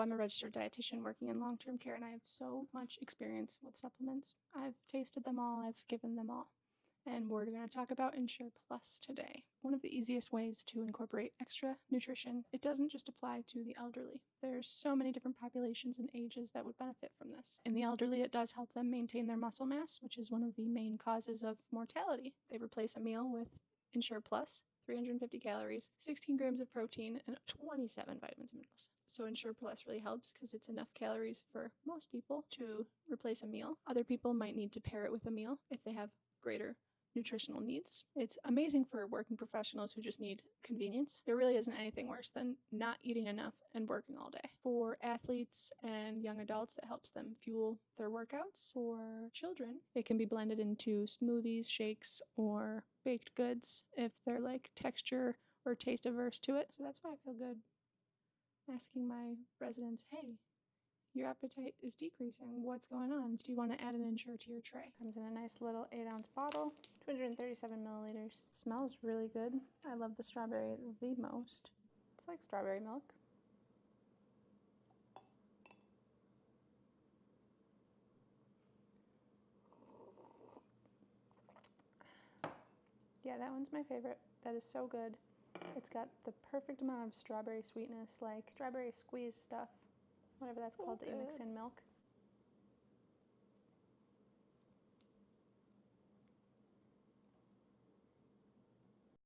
I'm a registered dietitian working in long-term care, and I have so much experience with supplements. I've tasted them all, I've given them all. And we're going to talk about Ensure Plus today. One of the easiest ways to incorporate extra nutrition. It doesn't just apply to the elderly. There's so many different populations and ages that would benefit from this. In the elderly, it does help them maintain their muscle mass, which is one of the main causes of mortality. They replace a meal with Ensure Plus, 350 calories, 16 grams of protein, and 27 vitamins and minerals. So Ensure Plus really helps because it's enough calories for most people to replace a meal. Other people might need to pair it with a meal if they have greater nutritional needs. It's amazing for working professionals who just need convenience. There really isn't anything worse than not eating enough and working all day. For athletes and young adults, it helps them fuel their workouts. For children, it can be blended into smoothies, shakes, or baked goods if they're like texture or taste averse to it. So that's why I feel good asking my residents, hey, your appetite is decreasing. What's going on? Do you want to add an Ensure to your tray? Comes in a nice little 8-ounce bottle, 237 milliliters. Smells really good. I love the strawberry the most. It's like strawberry milk. Yeah, that one's my favorite. That is so good. It's got the perfect amount of strawberry sweetness, like strawberry squeeze stuff, whatever that's called that you mix in milk.